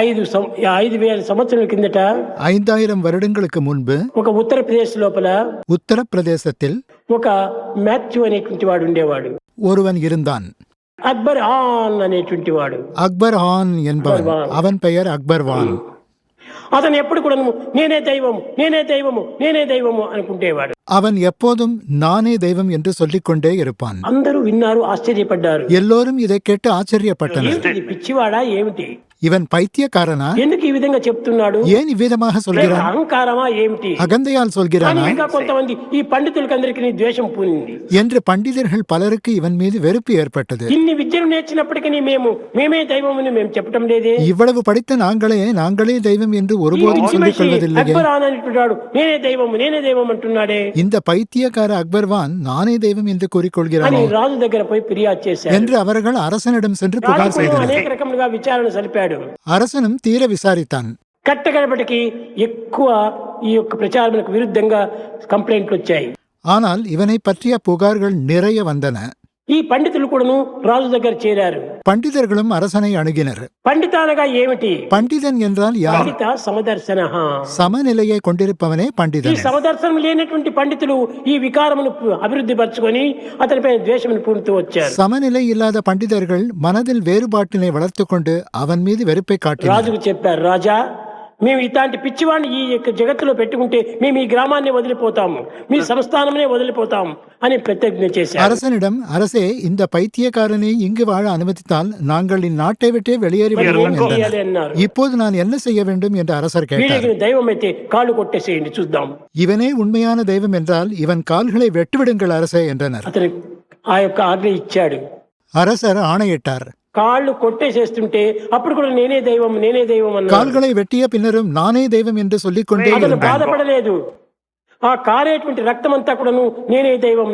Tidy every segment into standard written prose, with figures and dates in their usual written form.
5,000 సంవత్సరాల కిందట 5000 வருடங்களுக்கு முன்பு ఒక ఉత్తరప్రదేశ్ లోపల உத்தரப்பிரதேசத்தில் ఒక మాథ్యూ అనేటువంటి వాడు ఉండేవాడు. ஒருவன் இருந்தான். అక్బర్ ఖాన్ అనేటువంటి వాడు. அக்பர் ஹான் என்பவன். அவன் பெயர் அக்பர் வான். అతను ఎప్పుడు కూడా నేనే దైవము నేనే దైవము నేనే దైవము అనుకుంటేవాడు. அவன் எப்போதும் நானே தெய்வம் என்று சொல்லிக்கொண்டே இருப்பான். అందరూ విన్నారు, ఆశ్చర్యపడ్డారు. எல்லோரும் இதை கேட்டு ஆச்சரியப்பட்டனர். ఏమిటి పిచ్చివాడా ఏమిటి, இவன் பைத்தியக்காரனா? ఎందుకు ఈ విధంగా చెప్తున్నాడు? ஏன் இவ்விதமாக சொல்கிறான்? అహంకారమా ఏమిటి, அகந்தையால் சொல்கிறானா? ఇంకా కొంతమంది ఈ పండితులకందరికీ ద్వేషం పూనింది என்று பண்டிதர்கள் பலருக்கு இவன் மீது வெறுப்பு ஏற்பட்டது. ఇన్ని విద్యను నేర్చినప్పటికీ మేమే దైవమని మేము చెప్పటం లేదే. இவ்வளவு படித்த நாங்களே தெய்வம் என்று ஒருபோதும் சொல்லிக் கொள்வதில்லையே. అక్బర్ ఖాన్ అంటున్నాడు నేనే దైవం అంటున్నాడే. இந்த பைத்தியக்கார அக்பர்வான் நானே தெய்வம் என்று கூறிக்கொள்கிறான் రాజు దగ్గర పోయి ఫిర్యాదు చేశారు. என்று அவர்கள் அரசனிடம் சென்று புகார் செய்தனர். అనేక రకములుగా విచారణ సలిపాడు. அரசனும் தீர விசாரித்தான். కట్టగడపటికి ఎక్కువ ఈ యొక్క ప్రచారానికి విరుద్ధంగా కంప్లైంట్లు వచ్చాయి. ஆனால் ఇవனை పற்றிய புகார்கள் நிறைய வந்தன. ఈ పండితులు కూడాను రాజు దగ్గర చేరారు. பண்டிதர்களும் அரசனை அணுகினர். పండితానగా ఏమిటి? பண்டிதன் என்றால் யார்? పండిత సమదర్శన. சமநிலையை கொண்டிருப்பவனே ఈ பண்டிதன். సమదర్శనం లేనటువంటి పండితులు ఈ వికారమును అభివృద్ధి పరచుకొని అతనిపై ద్వేషమును పూనుతూ వచ్చారు. சமநிலை இல்லாத பண்டிதர்கள் மனதில் வேறுபாட்டினை வளர்த்துக் கொண்டு அவன் மீது வெறுப்பை காட்டினர். రాజుకు చెప్పారు, రాజా మేము ఇలాంటి పిచ్చివాడిని ఈ యొక్క జగత్తులో పెట్టుకుంటే మేము ఈ గ్రామాన్ని వదిలిపోతాము, మీ సంస్థానమే వదిలిపోతాము అని ప్రతిజ్ఞ చేశారు. அரசனிடம், அரசே இந்த பைத்தியக்காரனை இங்கு வாழ அனுமதித்தால் நாங்கள் இந்நாட்டை விட்டே வெளியேறி விடுவோம் என்றனர். இப்போது நான் என்ன செய்ய வேண்டும் என்று அரசர் கேட்டார். దైవం అయితే కాళ్ళు కొట్టేసేయండి చూద్దాం. இவனே உண்மையான தெய்வம் என்றால் இவன் கால்களை வெட்டுவிடுங்கள் அரசே என்றனர். అతను ఆ యొక్క ఆజ్ఞ ఇచ్చాడు. அரசர் ஆணையிட்டார். కాళ్ళు కొట్టేసేస్తుంటే అప్పుడు కూడా నేనే దైవం అన్నాడు. கால்களை வெட்டிய பின்னரும் நானே தெய்வம் என்று சொல்லிக் கொண்டே అతను இருந்தான். బాధపడలేదు. ఆ కారేటువంటి రక్తం అంతా కూడాను నేనే దైవం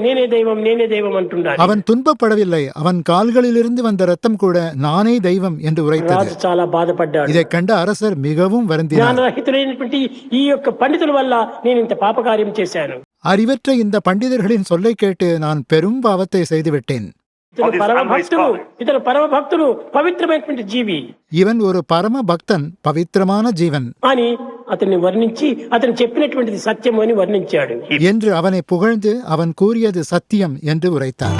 అంటున్నాడు. அவன் துன்பப்படவில்லை. அவன் கால்களிலிருந்து வந்த ரத்தம் கூட நானே தெய்வம் என்று உரைத்தது. రాజు చాలా బాధపడ్డాడు. இதை கண்ட அரசர் மிகவும் வருந்தினார். జ్ఞానరహితులైనటువంటి ఈ యొక్క పండితుల వల్ల నేను ఇంత పాపకార్యం చేశాను. அறிவற்ற இந்த பண்டிதர்களின் சொல்லை கேட்டு நான் பெரும் பாவத்தை செய்துவிட்டேன். ఇతను పరమ భక్తుడు పవిత్రమైనటువంటి జీవి. இவன் ஒரு பரம பக்தன், பவித்திரமான ஜீவன் అని అతన్ని వర్ణించి అతను చెప్పినటువంటిది సత్యం అని వర్ణించాడు. என்று அவனை புகழ்ந்து அவன் கூறியது சத்தியம் என்று உரைத்தார்.